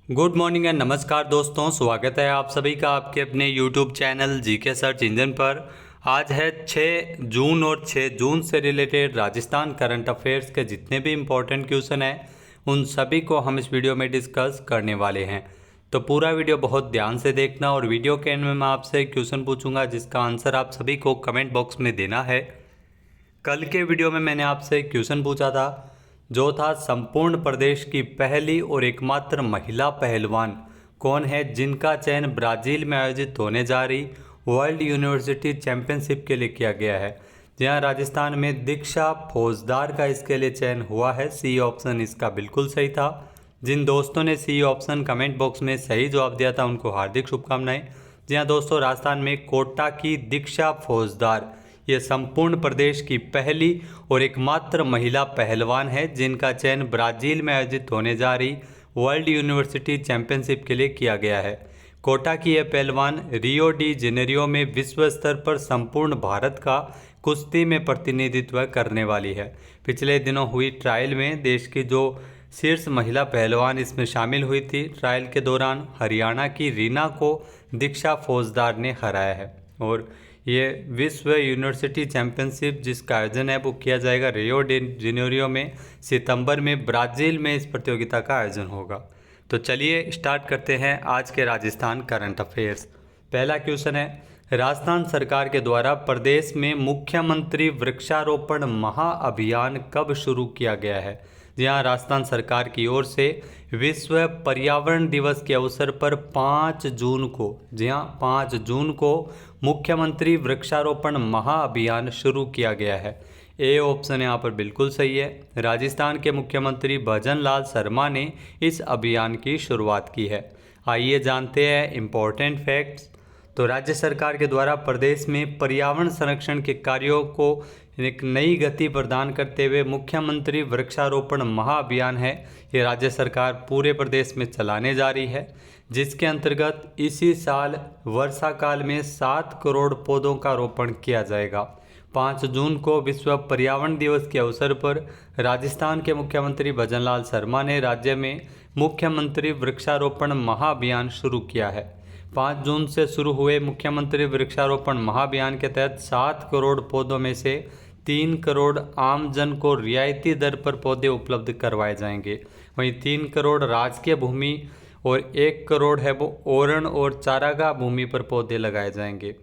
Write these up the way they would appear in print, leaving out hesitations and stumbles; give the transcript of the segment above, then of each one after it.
Good morning and नमस्कार दोस्तों, स्वागत है आप सभी का आपके अपने YouTube channel GK search engine पर। आज है 6 जून और 6 जून से रिलेटेड राजस्थान करंट अफेयर्स के जितने भी इम्पोर्टेंट क्वेश्चन हैं उन सभी को हम इस वीडियो में डिस्कस करने वाले हैं। तो पूरा वीडियो बहुत ध्यान से देखना और वीडियो के एंड में मैं आपसे क्वेश्चन पूछूंगा जिसका आंसर आप सभी को कमेंट बॉक्स में देना है। कल के वीडियो में मैंने आपसे क्वेश्चन पूछा था जो था संपूर्ण प्रदेश की पहली और एकमात्र महिला पहलवान कौन है जिनका चयन ब्राज़ील में आयोजित होने जा रही वर्ल्ड यूनिवर्सिटी चैंपियनशिप के लिए किया गया है। जहां राजस्थान में दीक्षा फौजदार का इसके लिए चयन हुआ है। सी ऑप्शन इसका बिल्कुल सही था। जिन दोस्तों ने सी ऑप्शन कमेंट बॉक्स में सही जवाब दिया था उनको हार्दिक शुभकामनाएं। जी हाँ दोस्तों, राजस्थान में कोटा की दीक्षा फौजदार ये संपूर्ण प्रदेश की पहली और एकमात्र महिला पहलवान है जिनका चयन ब्राज़ील में आयोजित होने जा रही वर्ल्ड यूनिवर्सिटी चैंपियनशिप के लिए किया गया है। कोटा की यह पहलवान रियो डी जेनेरियो में विश्व स्तर पर संपूर्ण भारत का कुश्ती में प्रतिनिधित्व करने वाली है। पिछले दिनों हुई ट्रायल में देश की जो शीर्ष महिला पहलवान इसमें शामिल हुई थी। ट्रायल के दौरान हरियाणा की रीना को दीक्षा फौजदार ने हराया है। और ये विश्व यूनिवर्सिटी चैंपियनशिप जिसका आयोजन है वो किया जाएगा रियो डी जेनेरियो में। सितंबर में ब्राज़ील में इस प्रतियोगिता का आयोजन होगा। तो चलिए स्टार्ट करते हैं आज के राजस्थान करंट अफेयर्स। पहला क्वेश्चन है, राजस्थान सरकार के द्वारा प्रदेश में मुख्यमंत्री वृक्षारोपण महाअभियान कब शुरू किया गया है। जहाँ राजस्थान सरकार की ओर से विश्व पर्यावरण दिवस के अवसर पर 5 जून को 5 जून को मुख्यमंत्री वृक्षारोपण महाअभियान शुरू किया गया है। ए ऑप्शन यहाँ पर बिल्कुल सही है। राजस्थान के मुख्यमंत्री भजन लाल शर्मा ने इस अभियान की शुरुआत की है। आइए जानते हैं इम्पोर्टेंट फैक्ट्स। तो राज्य सरकार के द्वारा प्रदेश में पर्यावरण संरक्षण के कार्यों को एक नई गति प्रदान करते हुए मुख्यमंत्री वृक्षारोपण महाअभियान है ये राज्य सरकार पूरे प्रदेश में चलाने जा रही है, जिसके अंतर्गत इसी साल वर्षा काल में 7 करोड़ पौधों का रोपण किया जाएगा। 5 जून को विश्व पर्यावरण दिवस के अवसर पर राजस्थान के मुख्यमंत्री भजन लाल शर्मा ने राज्य में मुख्यमंत्री वृक्षारोपण महाअभियान शुरू किया है। 5 जून से शुरू हुए मुख्यमंत्री वृक्षारोपण महाअभियान के तहत 7 करोड़ पौधों में से 3 करोड़ आमजन को रियायती दर पर पौधे उपलब्ध करवाए जाएंगे। वहीं 3 करोड़ राजकीय भूमि और 1 करोड़ है वो ओरण और चारागाह भूमि पर पौधे लगाए जाएंगे।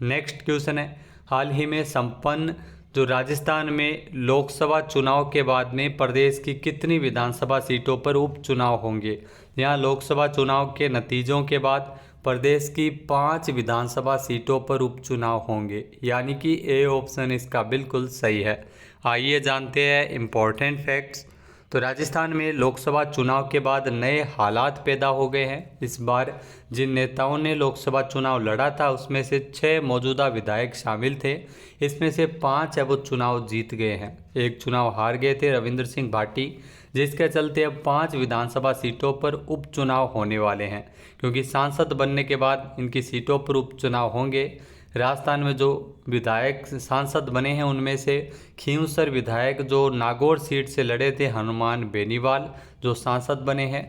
नेक्स्ट क्वेश्चन है, हाल ही में संपन्न जो राजस्थान में लोकसभा चुनाव के बाद में प्रदेश की कितनी विधानसभा सीटों पर उपचुनाव होंगे। यहाँ लोकसभा चुनाव के नतीजों के बाद प्रदेश की 5 विधानसभा सीटों पर उपचुनाव होंगे, यानी कि ए ऑप्शन इसका बिल्कुल सही है। आइए जानते हैं इम्पोर्टेंट फैक्ट्स। तो राजस्थान में लोकसभा चुनाव के बाद नए हालात पैदा हो गए हैं। इस बार जिन नेताओं ने लोकसभा चुनाव लड़ा था उसमें से 6 मौजूदा विधायक शामिल थे। इसमें से 5 है वो चुनाव जीत गए हैं। एक चुनाव हार गए थे रविंद्र सिंह भाटी, जिसके चलते अब 5 विधानसभा सीटों पर उपचुनाव होने वाले हैं, क्योंकि सांसद बनने के बाद इनकी सीटों पर उपचुनाव होंगे। राजस्थान में जो विधायक सांसद बने हैं उनमें से खींवसर विधायक जो नागौर सीट से लड़े थे हनुमान बेनीवाल जो सांसद बने हैं।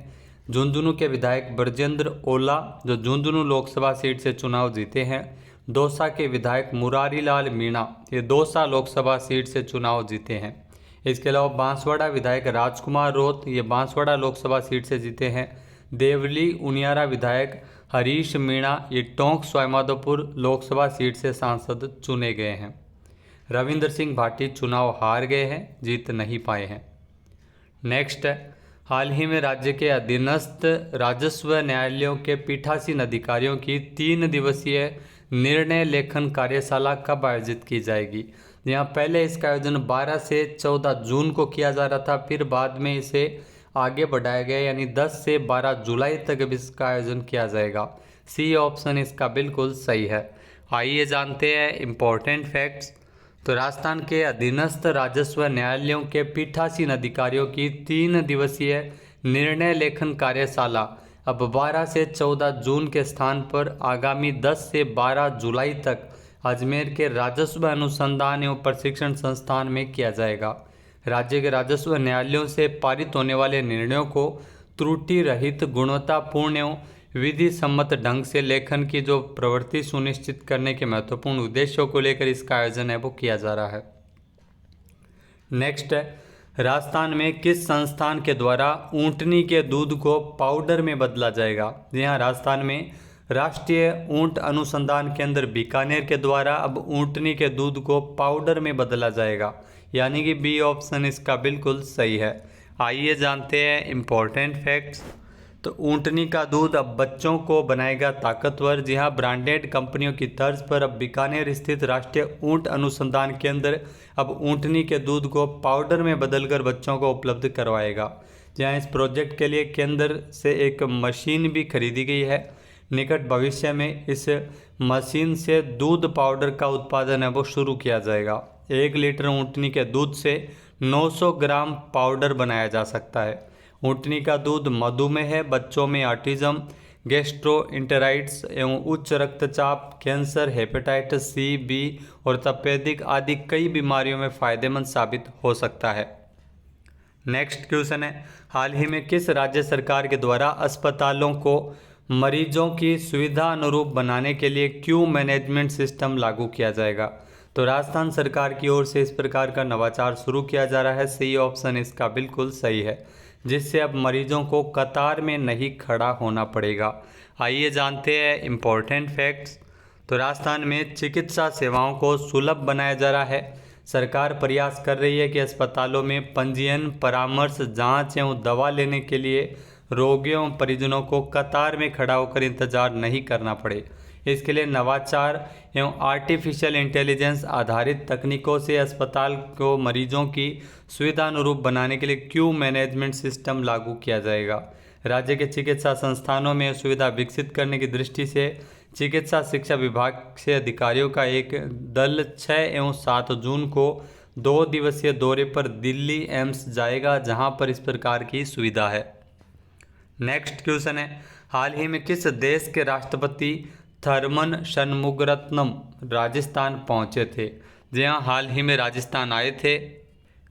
झुंझुनू के विधायक ब्रजेंद्र ओला जो झुंझुनू लोकसभा सीट से चुनाव जीते हैं। दौसा के विधायक मुरारी लाल मीणा ये दौसा लोकसभा सीट से चुनाव जीते हैं। इसके अलावा बांसवाड़ा विधायक राजकुमार रोत ये बांसवाड़ा लोकसभा सीट से जीते हैं। देवली उनियारा विधायक हरीश मीणा ये टोंक स्वाईमाधोपुर लोकसभा सीट से सांसद चुने गए हैं। रविंद्र सिंह भाटी चुनाव हार गए हैं, जीत नहीं पाए हैं। नेक्स्ट है, हाल ही में राज्य के अधीनस्थ राजस्व न्यायालयों के पीठासीन अधिकारियों की 3 दिवसीय निर्णय लेखन कार्यशाला कब आयोजित की जाएगी। यहाँ पहले इसका आयोजन 12 से 14 जून को किया जा रहा था, फिर बाद में इसे आगे बढ़ाया गया, यानी 10 से 12 जुलाई तक इसका आयोजन किया जाएगा। सी ऑप्शन इसका बिल्कुल सही है। आइए जानते हैं इम्पोर्टेंट फैक्ट्स। तो राजस्थान के अधीनस्थ राजस्व न्यायालयों के पीठासीन अधिकारियों की 3 दिवसीय निर्णय लेखन कार्यशाला अब 12 से 14 जून के स्थान पर आगामी 10 से 12 जुलाई तक अजमेर के राजस्व अनुसंधान एवं प्रशिक्षण संस्थान में किया जाएगा। राज्य के राजस्व न्यायालयों से पारित होने वाले निर्णयों को त्रुटि रहित, गुणवत्तापूर्ण एवं विधि सम्मत ढंग से लेखन की जो प्रवृत्ति सुनिश्चित करने के महत्वपूर्ण उद्देश्यों को लेकर इसका आयोजन है वो किया जा रहा है। नेक्स्ट है, राजस्थान में किस संस्थान के द्वारा ऊंटनी के दूध को पाउडर में बदला जाएगा? जी हाँ, राजस्थान में राष्ट्रीय ऊंट अनुसंधान केंद्र बीकानेर के द्वारा अब ऊंटनी के दूध को पाउडर में बदला जाएगा, यानी कि बी ऑप्शन इसका बिल्कुल सही है। आइए जानते हैं इम्पोर्टेंट फैक्ट्स। तो ऊंटनी का दूध अब बच्चों को बनाएगा ताकतवर। जी हाँ, ब्रांडेड कंपनियों की तर्ज पर अब बीकानेर स्थित राष्ट्रीय ऊंट अनुसंधान केंद्र अब ऊंटनी के दूध को पाउडर में बदलकर बच्चों को उपलब्ध करवाएगा। जहाँ इस प्रोजेक्ट के लिए केंद्र से एक मशीन भी खरीदी गई है। निकट भविष्य में इस मशीन से दूध पाउडर का उत्पादन है वो शुरू किया जाएगा। 1 लीटर ऊंटनी के दूध से 900 ग्राम पाउडर बनाया जा सकता है। ऊंटनी का दूध मधुमेह, बच्चों में ऑटिज्म, गैस्ट्रोइंटेराइटिस एवं उच्च रक्तचाप, कैंसर, हेपेटाइटिस सी, बी और तपेदिक आदि कई बीमारियों में फायदेमंद साबित हो सकता है। नेक्स्ट क्वेश्चन है, हाल ही में किस राज्य सरकार के द्वारा अस्पतालों को मरीजों की सुविधा अनुरूप बनाने के लिए क्यू मैनेजमेंट सिस्टम लागू किया जाएगा? तो राजस्थान सरकार की ओर से इस प्रकार का नवाचार शुरू किया जा रहा है। सही ऑप्शन इसका बिल्कुल सही है, जिससे अब मरीजों को कतार में नहीं खड़ा होना पड़ेगा। आइए जानते हैं इम्पोर्टेंट फैक्ट्स। तो राजस्थान में चिकित्सा सेवाओं को सुलभ बनाया जा रहा है। सरकार प्रयास कर रही है कि अस्पतालों में पंजीयन, परामर्श, जांच एवं दवा लेने के लिए रोगियों एवं परिजनों को कतार में खड़ा होकर इंतजार नहीं करना पड़े। इसके लिए नवाचार एवं आर्टिफिशियल इंटेलिजेंस आधारित तकनीकों से अस्पताल को मरीजों की सुविधा अनुरूप बनाने के लिए क्यू मैनेजमेंट सिस्टम लागू किया जाएगा। राज्य के चिकित्सा संस्थानों में सुविधा विकसित करने की दृष्टि से चिकित्सा शिक्षा विभाग से अधिकारियों का एक दल 6 एवं 7 जून को 2 दिवसीय दौरे पर दिल्ली एम्स जाएगा, जहां पर इस प्रकार की सुविधा है। नेक्स्ट क्वेश्चन है, हाल ही में किस देश के राष्ट्रपति थरमन षणमुगरत्नम राजस्थान पहुंचे थे? जी हाँ, हाल ही में राजस्थान आए थे।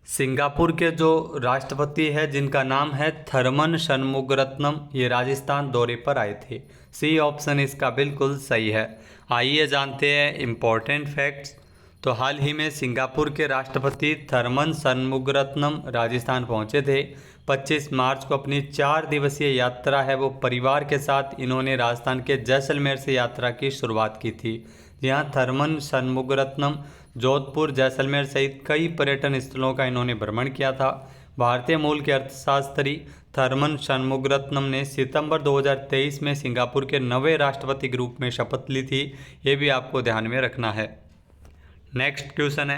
सिंगापुर के जो राष्ट्रपति है जिनका नाम है थरमन षणमुगरत्नम, ये राजस्थान दौरे पर आए थे। सी ऑप्शन इसका बिल्कुल सही है। आइए जानते हैं इम्पोर्टेंट फैक्ट्स। तो हाल ही में सिंगापुर के राष्ट्रपति थरमन षणमुगरत्नम राजस्थान पहुंचे थे। 25 मार्च को अपनी 4 दिवसीय यात्रा है वो परिवार के साथ इन्होंने राजस्थान के जैसलमेर से यात्रा की शुरुआत की थी। यहाँ थरमन षणमुगरत्नम जोधपुर, जैसलमेर सहित कई पर्यटन स्थलों का इन्होंने भ्रमण किया था। भारतीय मूल के अर्थशास्त्री थरमन षणमुगरत्नम ने सितंबर 2023 में सिंगापुर के नवे राष्ट्रपति के रूप में शपथ ली थी। ये भी आपको ध्यान में रखना है। नेक्स्ट क्वेश्चन है,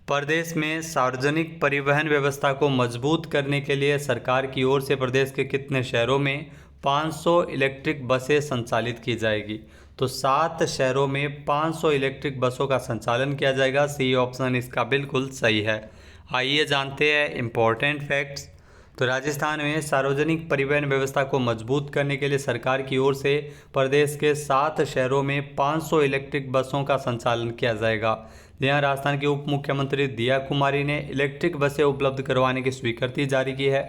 प्रदेश में सार्वजनिक परिवहन व्यवस्था को मजबूत करने के लिए सरकार की ओर से प्रदेश के कितने शहरों में 500 इलेक्ट्रिक बसें संचालित की जाएगी? तो 7 शहरों में 500 इलेक्ट्रिक बसों का संचालन किया जाएगा। सी ऑप्शन इसका बिल्कुल सही है। आइए जानते हैं इम्पोर्टेंट फैक्ट्स। तो राजस्थान में सार्वजनिक परिवहन व्यवस्था को मजबूत करने के लिए सरकार की ओर से प्रदेश के 7 शहरों में 500 इलेक्ट्रिक बसों का संचालन किया जाएगा। जहाँ राजस्थान के उप मुख्यमंत्री दिया कुमारी ने इलेक्ट्रिक बसें उपलब्ध करवाने की स्वीकृति जारी की है।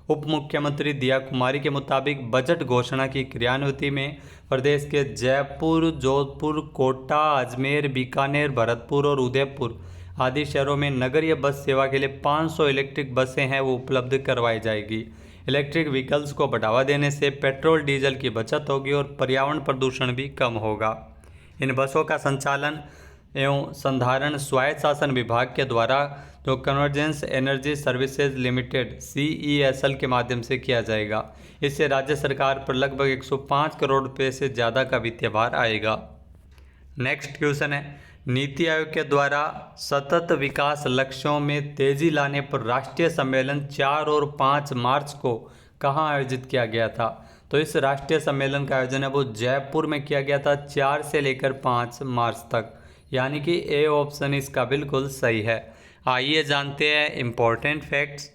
उप मुख्यमंत्री दिया कुमारी के मुताबिक बजट घोषणा की क्रियान्विति में प्रदेश के जयपुर, जोधपुर, कोटा, अजमेर, बीकानेर, भरतपुर और उदयपुर आदि शहरों में नगरीय बस सेवा के लिए 500 इलेक्ट्रिक बसें हैं वो उपलब्ध करवाई जाएगी। इलेक्ट्रिक व्हीकल्स को बढ़ावा देने से पेट्रोल डीजल की बचत होगी और पर्यावरण प्रदूषण भी कम होगा। इन बसों का संचालन एवं संधारण स्वायत्त शासन विभाग के द्वारा जो convergence energy services limited CESL के माध्यम से किया जाएगा। इससे राज्य सरकार पर लगभग 105 करोड़ रुपये से ज़्यादा का वित्तीय भार आएगा। नेक्स्ट क्वेश्चन है, नीति आयोग के द्वारा सतत विकास लक्ष्यों में तेजी लाने पर राष्ट्रीय सम्मेलन 4 और 5 मार्च को कहाँ आयोजित किया गया था? तो इस राष्ट्रीय सम्मेलन का आयोजन है वो जयपुर में किया गया था 4 से लेकर 5 मार्च तक, यानी कि ए ऑप्शन इसका बिल्कुल सही है। आइए जानते हैं इम्पोर्टेंट फैक्ट्स।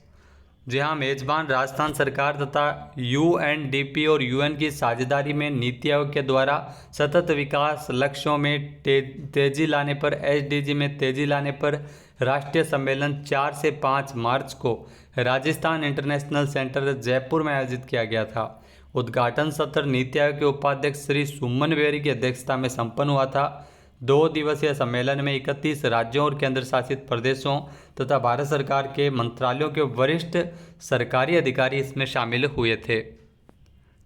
जी हाँ, मेजबान राजस्थान सरकार तथा UNDP और UN की साझेदारी में नीति आयोग के द्वारा सतत विकास लक्ष्यों में तेजी लाने पर SDG में तेजी लाने पर राष्ट्रीय सम्मेलन 4 से 5 मार्च को राजस्थान इंटरनेशनल सेंटर जयपुर में आयोजित किया गया था। उद्घाटन सत्र नीति आयोग के उपाध्यक्ष श्री सुमन बेरी की अध्यक्षता में संपन्न हुआ था। 2 दिवसीय सम्मेलन में 31 राज्यों और केंद्र शासित प्रदेशों तथा भारत सरकार के मंत्रालयों के वरिष्ठ सरकारी अधिकारी इसमें शामिल हुए थे।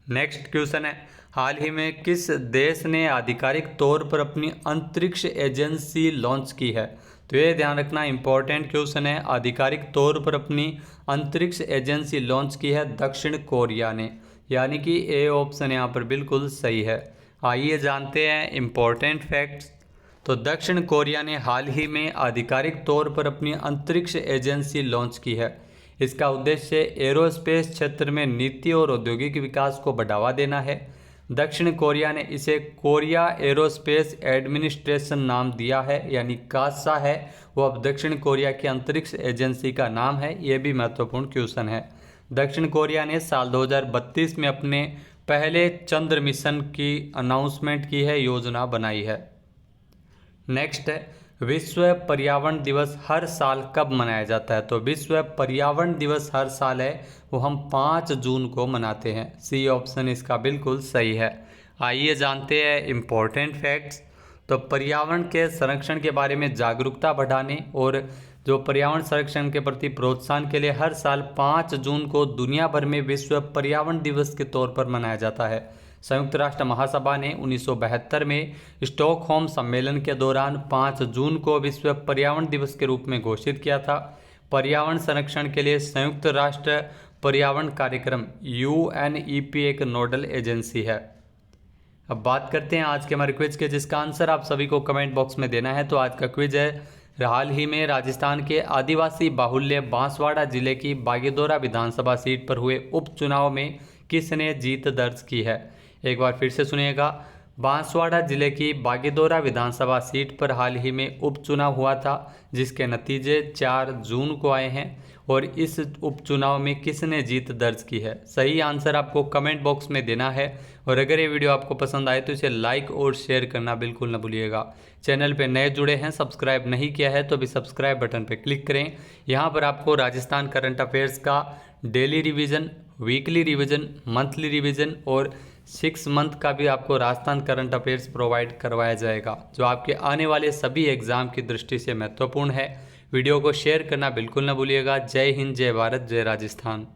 नेक्स्ट क्वेश्चन है, हाल ही में किस देश ने आधिकारिक तौर पर अपनी अंतरिक्ष एजेंसी लॉन्च की है? तो ये ध्यान रखना, इंपॉर्टेंट क्वेश्चन है। आधिकारिक तौर पर अपनी अंतरिक्ष एजेंसी लॉन्च की है दक्षिण कोरिया ने, यानी कि ए ऑप्शन यहाँ पर बिल्कुल सही है। आइए जानते हैं इंपॉर्टेंट फैक्ट्स। तो दक्षिण कोरिया ने हाल ही में आधिकारिक तौर पर अपनी अंतरिक्ष एजेंसी लॉन्च की है। इसका उद्देश्य एरोस्पेस क्षेत्र में नीति और औद्योगिक विकास को बढ़ावा देना है। दक्षिण कोरिया ने इसे कोरिया एरोस्पेस एडमिनिस्ट्रेशन नाम दिया है, यानी कासा है वो अब दक्षिण कोरिया की अंतरिक्ष एजेंसी का नाम है। ये भी महत्वपूर्ण क्वेश्चन है। दक्षिण कोरिया ने साल 2032 में अपने पहले चंद्र मिशन की अनाउंसमेंट की है, योजना बनाई है। नेक्स्ट है, विश्व पर्यावरण दिवस हर साल कब मनाया जाता है? तो विश्व पर्यावरण दिवस हर साल है वो हम 5 जून को मनाते हैं। सी ऑप्शन इसका बिल्कुल सही है। आइए जानते हैं इम्पोर्टेंट फैक्ट्स। तो पर्यावरण के संरक्षण के बारे में जागरूकता बढ़ाने और जो पर्यावरण संरक्षण के प्रति प्रोत्साहन के लिए हर साल 5 जून को दुनिया भर में विश्व पर्यावरण दिवस के तौर पर मनाया जाता है। संयुक्त राष्ट्र महासभा ने 1972 में स्टॉकहोम सम्मेलन के दौरान 5 जून को विश्व पर्यावरण दिवस के रूप में घोषित किया था। पर्यावरण संरक्षण के लिए संयुक्त राष्ट्र पर्यावरण कार्यक्रम UNEP एक नोडल एजेंसी है। अब बात करते हैं आज के हमारे क्विज के, जिसका आंसर आप सभी को कमेंट बॉक्स में देना है। तो आज का क्विज है, हाल ही में राजस्थान के आदिवासी बाहुल्य बांसवाड़ा जिले की बागीदोरा विधानसभा सीट पर हुए उपचुनाव में किसने जीत दर्ज की है? एक बार फिर से सुनिएगा, बांसवाड़ा जिले की बागीदोरा विधानसभा सीट पर हाल ही में उपचुनाव हुआ था, जिसके नतीजे 4 जून को आए हैं। और इस उपचुनाव में किसने जीत दर्ज की है? सही आंसर आपको कमेंट बॉक्स में देना है। और अगर ये वीडियो आपको पसंद आए तो इसे लाइक और शेयर करना बिल्कुल न भूलिएगा। चैनल पे नए जुड़े हैं, सब्सक्राइब नहीं किया है तो अभी सब्सक्राइब बटन पे क्लिक करें। यहाँ पर आपको राजस्थान करंट अफेयर्स का daily revision, weekly revision, monthly revision और 6 मंथ का भी आपको राजस्थान करंट अफेयर्स प्रोवाइड करवाया जाएगा, जो आपके आने वाले सभी एग्जाम की दृष्टि से महत्वपूर्ण है। वीडियो को शेयर करना बिल्कुल न भूलिएगा। जय हिंद, जय भारत, जय राजस्थान।